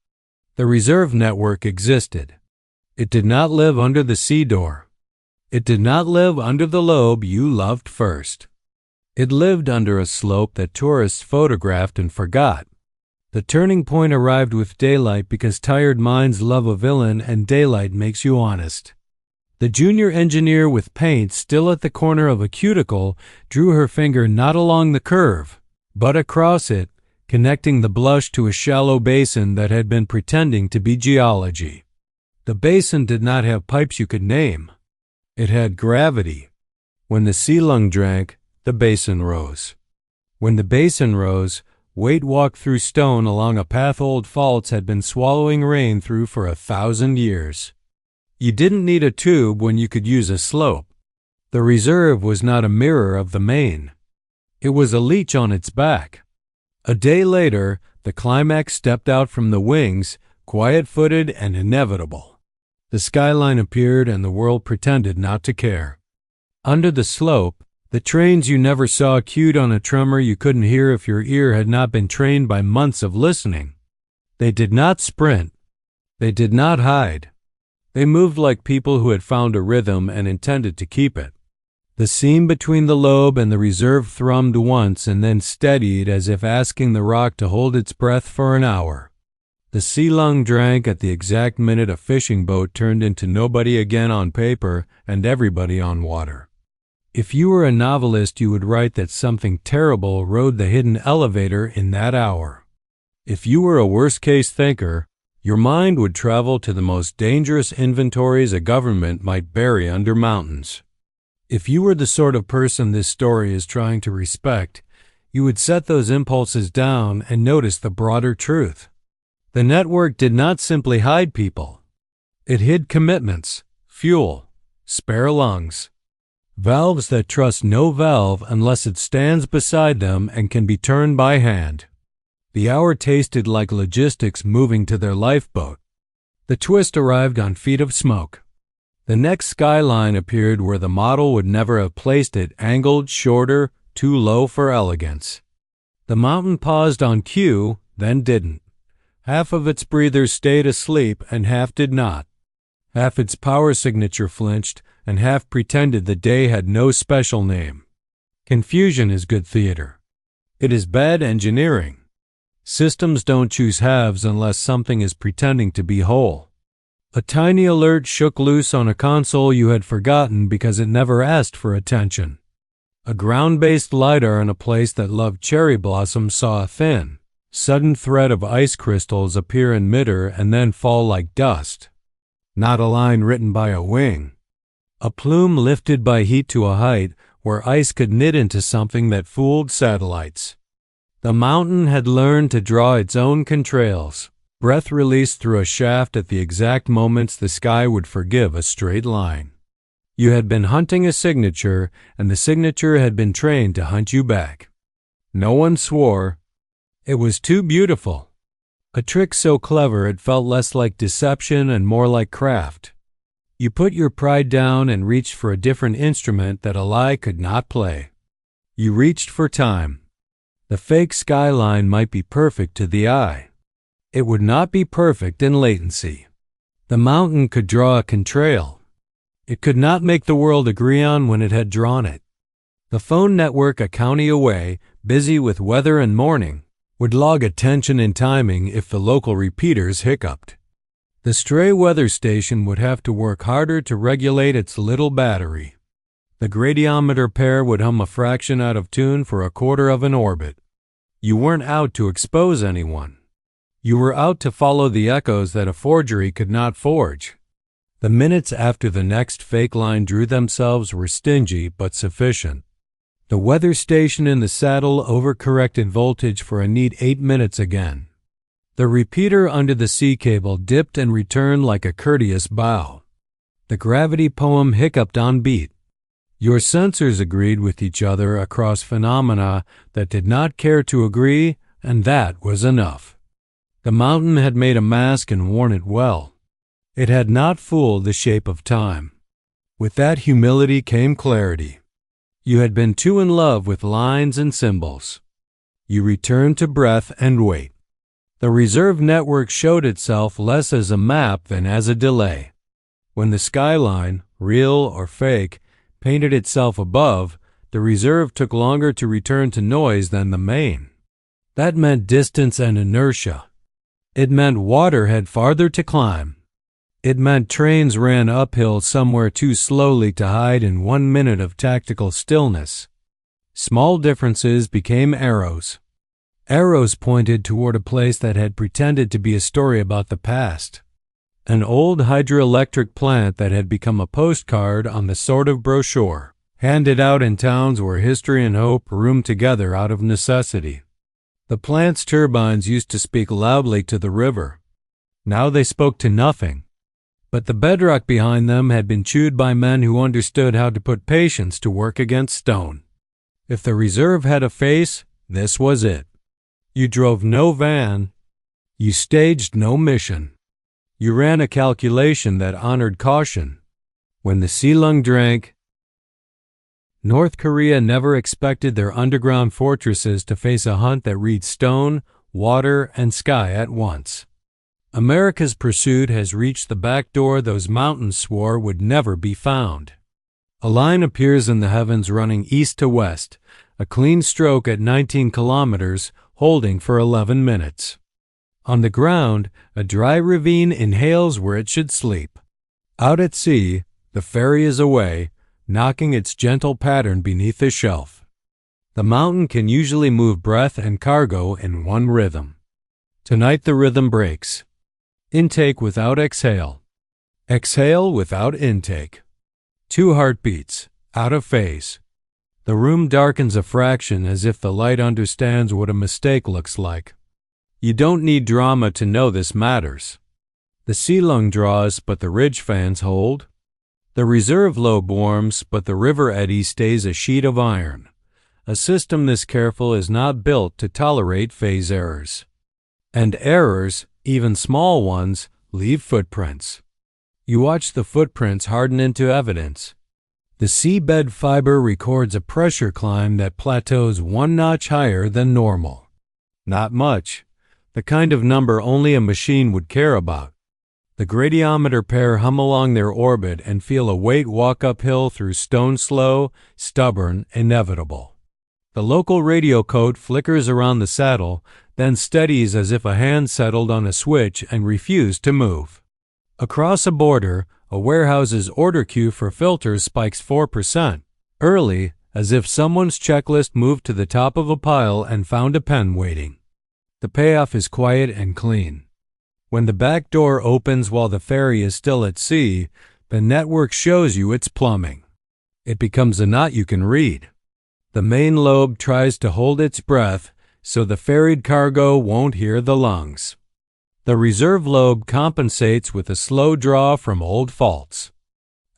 [SPEAKER 1] The reserve network existed. It did not live under the sea door. It did not live under the lobe you loved first. It lived under a slope that tourists photographed and forgot. The turning point arrived with daylight because tired minds love a villain and daylight makes you honest. The junior engineer with paint still at the corner of a cuticle drew her finger not along the curve, but across it, connecting the blush to a shallow basin that had been pretending to be geology. The basin did not have pipes you could name. It had gravity. When the sea lung drank, the basin rose. When the basin rose, weight walked through stone along a path old faults had been swallowing rain through for 1,000 years. You didn't need a tube when you could use a slope. The reserve was not a mirror of the main. It was a leech on its back. A day later, the climax stepped out from the wings, quiet-footed and inevitable. The skyline appeared and the world pretended not to care. Under the slope, the trains you never saw cued on a tremor you couldn't hear if your ear had not been trained by months of listening. They did not sprint. They did not hide. They moved like people who had found a rhythm and intended to keep it. The seam between the lobe and the reserve thrummed once and then steadied as if asking the rock to hold its breath for an hour. The sea lung drank at the exact minute a fishing boat turned into nobody again on paper and everybody on water. If you were a novelist, you would write that something terrible rode the hidden elevator in that hour. If you were a worst-case thinker, your mind would travel to the most dangerous inventories a government might bury under mountains. If you were the sort of person this story is trying to respect, you would set those impulses down and notice the broader truth. The network did not simply hide people. It hid commitments, fuel, spare lungs, valves that trust no valve unless it stands beside them and can be turned by hand. The hour tasted like logistics moving to their lifeboat. The twist arrived on feet of smoke. The next skyline appeared where the model would never have placed it, angled, shorter, too low for elegance. The mountain paused on cue, then didn't. Half of its breathers stayed asleep and half did not. Half its power signature flinched and half pretended the day had no special name. Confusion is good theater. It is bad engineering. Systems don't choose halves unless something is pretending to be whole. A tiny alert shook loose on a console you had forgotten because it never asked for attention. A ground-based lidar in a place that loved cherry blossoms saw a thin, sudden thread of ice crystals appear in midair and then fall like dust. Not a line written by a wing. A plume lifted by heat to a height where ice could knit into something that fooled satellites. The mountain had learned to draw its own contrails, breath released through a shaft at the exact moments the sky would forgive a straight line. You had been hunting a signature, and the signature had been trained to hunt you back. No one swore. It was too beautiful. A trick so clever it felt less like deception and more like craft. You put your pride down and reached for a different instrument that a lie could not play. You reached for time. The fake skyline might be perfect to the eye. It would not be perfect in latency. The mountain could draw a contrail. It could not make the world agree on when it had drawn it. The phone network a county away, busy with weather and morning, would log attention and timing if the local repeaters hiccuped. The stray weather station would have to work harder to regulate its little battery. The gradiometer pair would hum a fraction out of tune for a quarter of an orbit. You weren't out to expose anyone. You were out to follow the echoes that a forgery could not forge. The minutes after the next fake line drew themselves were stingy but sufficient. The weather station in the saddle overcorrected voltage for a neat 8 minutes again. The repeater under the sea cable dipped and returned like a courteous bow. The gravity poem hiccuped on beat. Your sensors agreed with each other across phenomena that did not care to agree, and that was enough. The mountain had made a mask and worn it well. It had not fooled the shape of time. With that humility came clarity. You had been too in love with lines and symbols. You returned to breath and weight. The reserve network showed itself less as a map than as a delay. When the skyline, real or fake, painted itself above, the reserve took longer to return to noise than the main. That meant distance and inertia. It meant water had farther to climb. It meant trains ran uphill somewhere too slowly to hide in 1 minute of tactical stillness. Small differences became arrows. Arrows pointed toward a place that had pretended to be a story about the past. An old hydroelectric plant that had become a postcard on the sort of brochure, handed out in towns where history and hope roomed together out of necessity. The plant's turbines used to speak loudly to the river. Now they spoke to nothing. But the bedrock behind them had been chewed by men who understood how to put patience to work against stone. If the reserve had a face, this was it. You drove no van. You staged no mission. You ran a calculation that honored caution. When the Sealung drank, North Korea never expected their underground fortresses to face a hunt that reads stone, water, and sky at once. America's pursuit has reached the back door those mountains swore would never be found. A line appears in the heavens running east to west, a clean stroke at 19 kilometers, holding for 11 minutes. On the ground, a dry ravine inhales where it should sleep. Out at sea, the ferry is away, knocking its gentle pattern beneath the shelf. The mountain can usually move breath and cargo in one rhythm. Tonight the rhythm breaks. Intake without exhale. Exhale without intake. 2 heartbeats, out of phase. The room darkens a fraction as if the light understands what a mistake looks like. You don't need drama to know this matters. The Sealung draws, but the ridge fans hold. The reserve lobe warms, but the river eddy stays a sheet of iron. A system this careful is not built to tolerate phase errors. And errors, even small ones, leave footprints. You watch the footprints harden into evidence. The seabed fiber records a pressure climb that plateaus one notch higher than normal. Not much, the kind of number only a machine would care about. The gradiometer pair hum along their orbit and feel a weight walk uphill through stone slow, stubborn, inevitable. The local radio code flickers around the saddle, then steadies as if a hand settled on a switch and refused to move. Across a border, a warehouse's order queue for filters spikes 4%, early, as if someone's checklist moved to the top of a pile and found a pen waiting. The payoff is quiet and clean. When the back door opens while the ferry is still at sea, the network shows you its plumbing. It becomes a knot you can read. The main lobe tries to hold its breath so the ferried cargo won't hear the lungs. The reserve lobe compensates with a slow draw from old faults.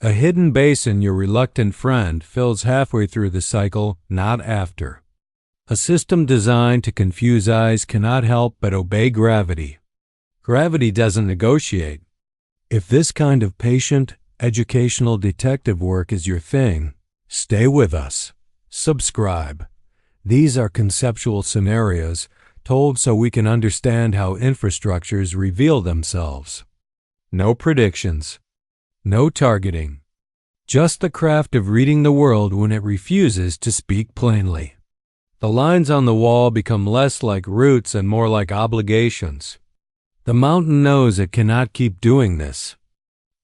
[SPEAKER 1] A hidden basin your reluctant friend fills halfway through the cycle, not after. A system designed to confuse eyes cannot help but obey gravity. Gravity doesn't negotiate. If this kind of patient, educational detective work is your thing, stay with us. Subscribe. These are conceptual scenarios told so we can understand how infrastructures reveal themselves. No predictions. No targeting. Just the craft of reading the world when it refuses to speak plainly. The lines on the wall become less like roots and more like obligations. The mountain knows it cannot keep doing this.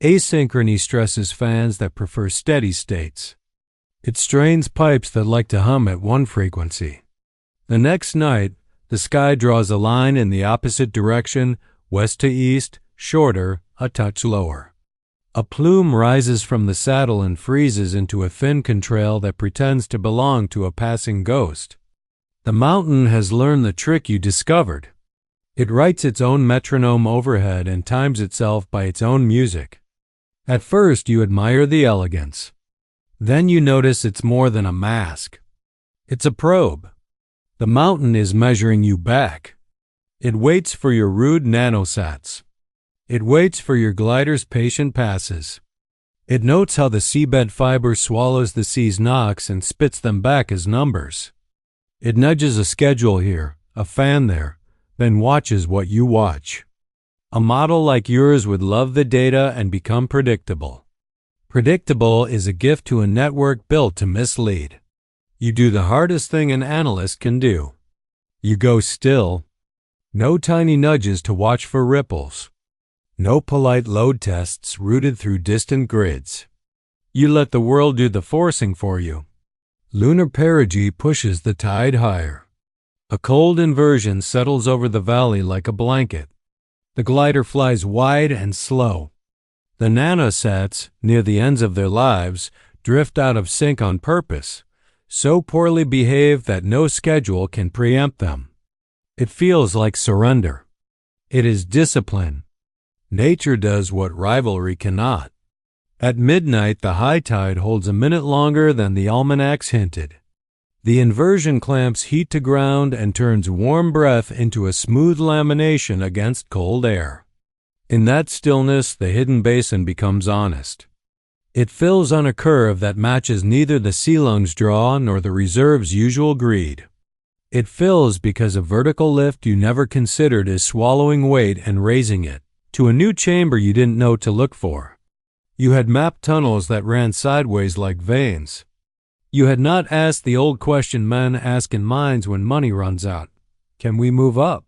[SPEAKER 1] Asynchrony stresses fans that prefer steady states. It strains pipes that like to hum at one frequency. The next night, the sky draws a line in the opposite direction, west to east, shorter, a touch lower. A plume rises from the saddle and freezes into a thin contrail that pretends to belong to a passing ghost. The mountain has learned the trick you discovered. It writes its own metronome overhead and times itself by its own music. At first you admire the elegance. Then you notice it's more than a mask. It's a probe. The mountain is measuring you back. It waits for your rude nanosats. It waits for your glider's patient passes. It notes how the seabed fiber swallows the sea's knocks and spits them back as numbers. It nudges a schedule here, a fan there, then watches what you watch. A model like yours would love the data and become predictable. Predictable is a gift to a network built to mislead. You do the hardest thing an analyst can do. You go still. No tiny nudges to watch for ripples. No polite load tests routed through distant grids. You let the world do the forcing for you. Lunar perigee pushes the tide higher. A cold inversion settles over the valley like a blanket. The glider flies wide and slow. The nanosats, near the ends of their lives, drift out of sync on purpose, so poorly behaved that no schedule can preempt them. It feels like surrender. It is discipline. Nature does what rivalry cannot. At midnight, the high tide holds a minute longer than the almanacs hinted. The inversion clamps heat to ground and turns warm breath into a smooth lamination against cold air. In that stillness, the hidden basin becomes honest. It fills on a curve that matches neither the sea lungs draw nor the reserve's usual greed. It fills because a vertical lift you never considered is swallowing weight and raising it to a new chamber you didn't know to look for. You had mapped tunnels that ran sideways like veins. You had not asked the old question men ask in mines when money runs out. Can we move up?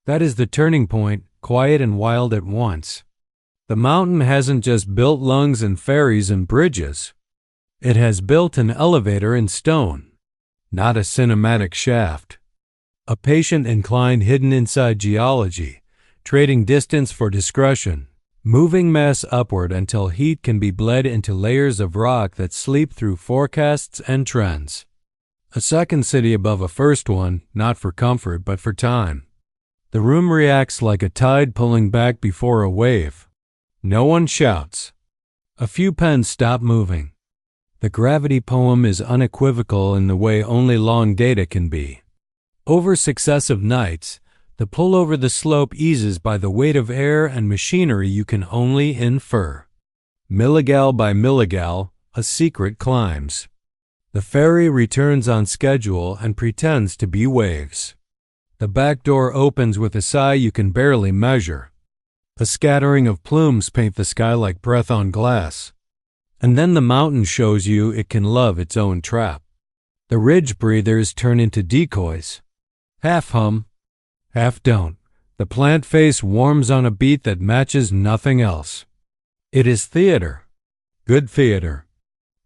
[SPEAKER 1] That is the turning point, quiet and wild at once. The mountain hasn't just built lungs and ferries and bridges. It has built an elevator in stone, not a cinematic shaft. A patient incline hidden inside geology, trading distance for discretion, moving mass upward until heat can be bled into layers of rock that sleep through forecasts and trends. A second city above a first one, not for comfort but for time. The room reacts like a tide pulling back before a wave. No one shouts. A few pens stop moving. The gravity poem is unequivocal in the way only long data can be. Over successive nights, the pull over the slope eases by the weight of air and machinery you can only infer. Milligal by milligal, a secret climbs. The ferry returns on schedule and pretends to be waves. The back door opens with a sigh you can barely measure. A scattering of plumes paint the sky like breath on glass. And then the mountain shows you it can love its own trap. The ridge breathers turn into decoys. Half hum, half don't. The plant face warms on a beat that matches nothing else. It is theater. Good theater.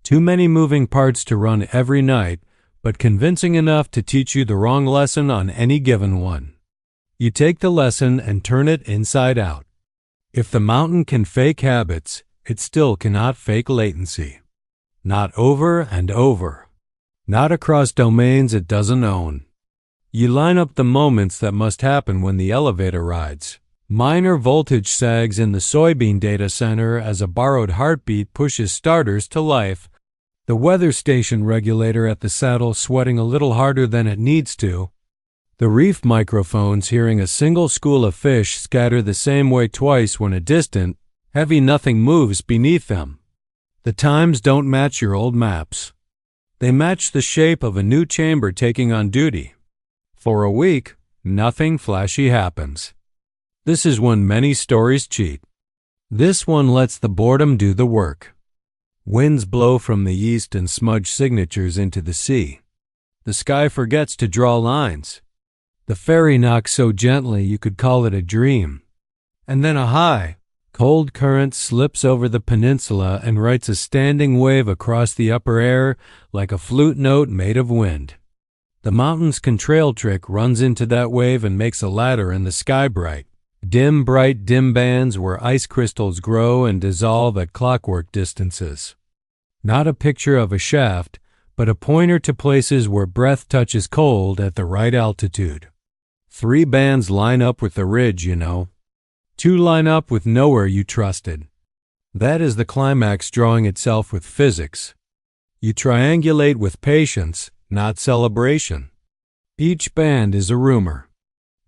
[SPEAKER 1] Too many moving parts to run every night, but convincing enough to teach you the wrong lesson on any given one. You take the lesson and turn it inside out. If the mountain can fake habits, it still cannot fake latency. Not over and over. Not across domains it doesn't own. You line up the moments that must happen when the elevator rides. Minor voltage sags in the soybean data center as a borrowed heartbeat pushes starters to life. The weather station regulator at the saddle sweating a little harder than it needs to. The reef microphones hearing a single school of fish scatter the same way twice when a distant, heavy nothing moves beneath them. The times don't match your old maps. They match the shape of a new chamber taking on duty. For a week, nothing flashy happens. This is when many stories cheat. This one lets the boredom do the work. Winds blow from the east and smudge signatures into the sea. The sky forgets to draw lines. The ferry knocks so gently you could call it a dream. And then a high, cold current slips over the peninsula and writes a standing wave across the upper air like a flute note made of wind. The mountain's contrail trick runs into that wave and makes a ladder in the sky bright. Dim, bright, dim bands where ice crystals grow and dissolve at clockwork distances. Not a picture of a shaft, but a pointer to places where breath touches cold at the right altitude. 3 bands line up with the ridge, you know. 2 line up with nowhere you trusted. That is the climax drawing itself with physics. You triangulate with patience, not celebration. Each band is a rumor.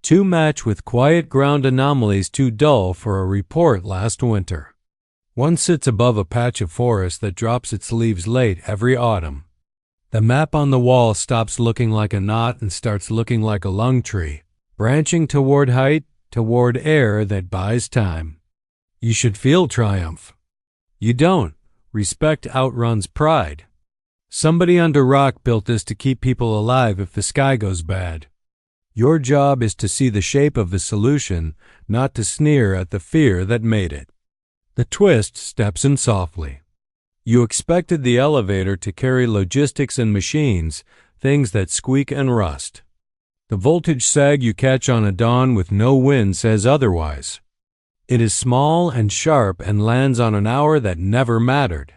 [SPEAKER 1] 2 match with quiet ground anomalies too dull for a report last winter. 1 sits above a patch of forest that drops its leaves late every autumn. The map on the wall stops looking like a knot and starts looking like a lung tree, branching toward height, toward air that buys time. You should feel triumph. You don't. Respect outruns pride. Somebody under rock built this to keep people alive if the sky goes bad. Your job is to see the shape of the solution, not to sneer at the fear that made it. The twist steps in softly. You expected the elevator to carry logistics and machines, things that squeak and rust. The voltage sag you catch on a dawn with no wind says otherwise. It is small and sharp and lands on an hour that never mattered.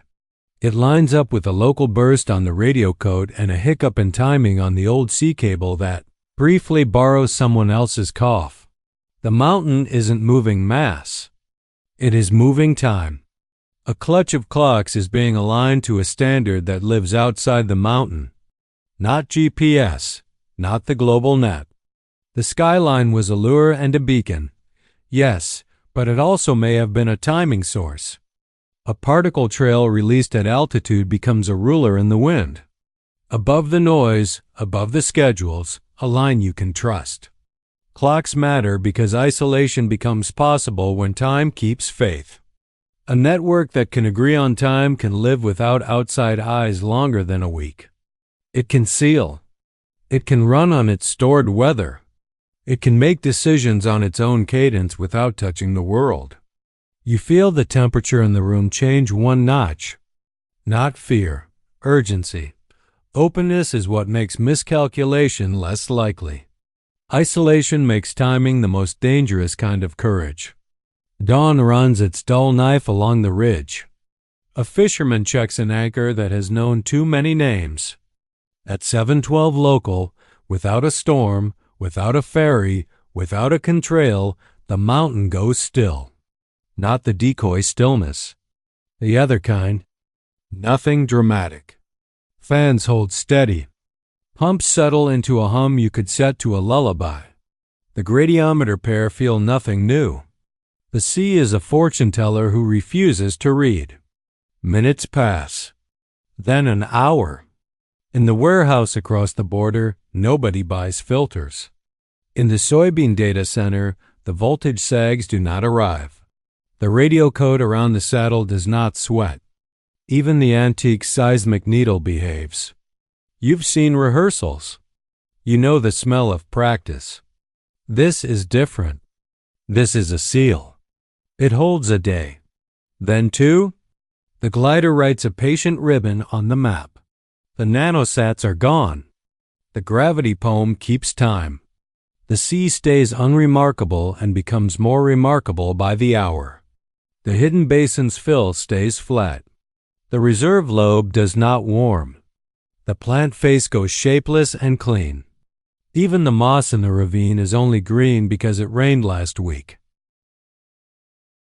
[SPEAKER 1] It lines up with a local burst on the radio code and a hiccup in timing on the old sea cable that briefly borrows someone else's cough. The mountain isn't moving mass. It is moving time. A clutch of clocks is being aligned to a standard that lives outside the mountain. Not GPS, not the global net. The skyline was a lure and a beacon. Yes, but it also may have been a timing source. A particle trail released at altitude becomes a ruler in the wind. Above the noise, above the schedules, a line you can trust. Clocks matter because isolation becomes possible when time keeps faith. A network that can agree on time can live without outside eyes longer than a week. It can seal. It can run on its stored weather. It can make decisions on its own cadence without touching the world. You feel the temperature in the room change 1 notch. Not fear, urgency. Openness is what makes miscalculation less likely. Isolation makes timing the most dangerous kind of courage. Dawn runs its dull knife along the ridge. A fisherman checks an anchor that has known too many names. At 7:12 local, without a storm, without a ferry, without a contrail, the mountain goes still. Not the decoy stillness. The other kind. Nothing dramatic. Fans hold steady. Pumps settle into a hum you could set to a lullaby. The gradiometer pair feel nothing new. The sea is a fortune teller who refuses to read. Minutes pass. Then an hour. In the warehouse across the border, nobody buys filters. In the soybean data center, the voltage sags do not arrive. The radio code around the saddle does not sweat. Even the antique seismic needle behaves. You've seen rehearsals. You know the smell of practice. This is different. This is a seal. It holds a day. Then two. The glider writes a patient ribbon on the map. The nanosats are gone. The gravity poem keeps time. The sea stays unremarkable and becomes more remarkable by the hour. The hidden basin's fill stays flat. The reserve lobe does not warm. The plant face goes shapeless and clean. Even the moss in the ravine is only green because it rained last week.